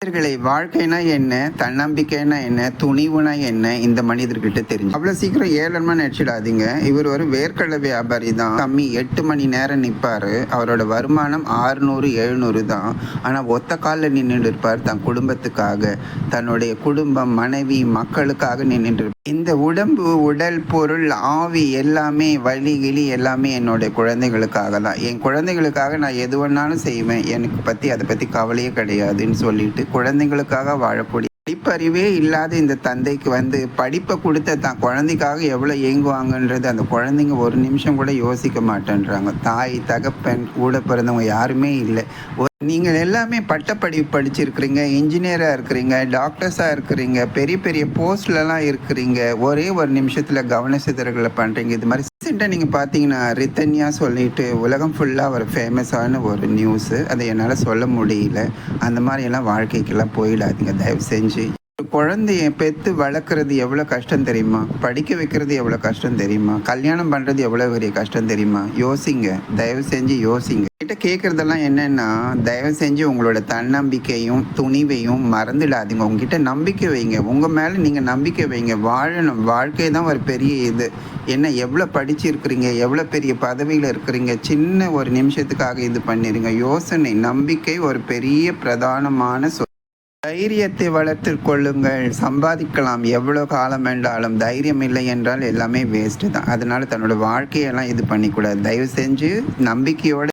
மனிதர்களை வாழ்க்கைனா என்ன, தன்னம்பிக்கைனா என்ன, துணிவுனா என்ன இந்த மனிதர்கிட்ட தெரிஞ்சு அவ்வளவு சீக்கிரம் ஏளனமா நினைச்சிடாதீங்க. இவர் ஒரு வேர்க்கடலை வியாபாரி தான். கம்மி 8 மணி நேரம் நிற்பாரு. அவரோட வருமானம் 600 700 தான். ஆனா ஒத்த காலில் நின்றுட்டு இருப்பார் தன் குடும்பத்துக்காக, தன்னுடைய குடும்பம், மனைவி, மக்களுக்காக நின்றுட்டு. இந்த உடம்பு, உடல், பொருள், ஆவி எல்லாமே, வலி கிளி எல்லாமே என்னுடைய குழந்தைகளுக்காக தான். என் குழந்தைகளுக்காக நான் எது வேணாலும் செய்வேன், எனக்கு அதை பற்றி கவலையே கிடையாதுன்னு சொல்லிட்டு குழந்தைங்களுக்காக வாழக்கூடிய படிப்பறிவே இல்லாத இந்த தந்தைக்கு படிப்பை கொடுத்த தான் குழந்தைக்காக எவ்வளோ ஏங்குவாங்கன்றது அந்த குழந்தைங்க ஒரு நிமிஷம் கூட யோசிக்க மாட்டேன்றாங்க. தாய், தகப்பன், கூட பிறந்தவங்க யாருமே இல்லை. நீங்கள் எல்லாமே பட்டப்படிப்பு படிச்சிருக்கிறீங்க, இன்ஜினியராக இருக்கிறீங்க, டாக்டர்ஸாக இருக்கிறீங்க, பெரிய பெரிய போஸ்ட்லலாம் இருக்கிறீங்க. ஒரே ஒரு நிமிஷத்தில் கவன சிதறல்களை பண்ணுறீங்க. இது மாதிரி ரீசெண்டாக நீங்கள் பார்த்தீங்கன்னா ரித்தன்யா சொல்லிட்டு உலகம் ஃபுல்லாக ஒரு ஃபேமஸான ஒரு நியூஸு. அதை என்னால் சொல்ல முடியல. அந்த மாதிரியெல்லாம் வாழ்க்கைக்கெல்லாம் போயிடாதீங்க தயவு செஞ்சு. ஒரு குழந்தைய பெற்று வளர்க்குறது எவ்வளோ கஷ்டம் தெரியுமா? படிக்க வைக்கிறது எவ்வளோ கஷ்டம் தெரியுமா? கல்யாணம் பண்ணுறது எவ்வளோ பெரிய கஷ்டம் தெரியுமா? யோசிங்க, தயவு செஞ்சு யோசிங்க. கிட்ட கேட்குறதெல்லாம் என்னென்னா, தயவு செஞ்சு உங்களோட தன்னம்பிக்கையும் துணிவையும் மறந்துடாதீங்க. உங்ககிட்ட நம்பிக்கை வைங்க, உங்கள் மேலே நீங்கள் நம்பிக்கை வைங்க. வாழணும், வாழ்க்கை தான் ஒரு பெரிய இது. என்ன எவ்வளோ படிச்சிருக்கிறீங்க, எவ்வளோ பெரிய பதவியில் இருக்கிறீங்க, சின்ன ஒரு நிமிஷத்துக்காக இது பண்ணிடுங்க. யோசனை, நம்பிக்கை ஒரு பெரிய பிரதானமான தைரியத்தை வளர்த்து கொள்ளுங்கள். சம்பாதிக்கலாம் எவ்வளோ காலம் வேண்டாலும். தைரியம் இல்லை என்றால் எல்லாமே வேஸ்ட்டு தான். அதனால தன்னோட வாழ்க்கையெல்லாம் இது பண்ணிக்கூடாது. தயவு செஞ்சு நம்பிக்கையோட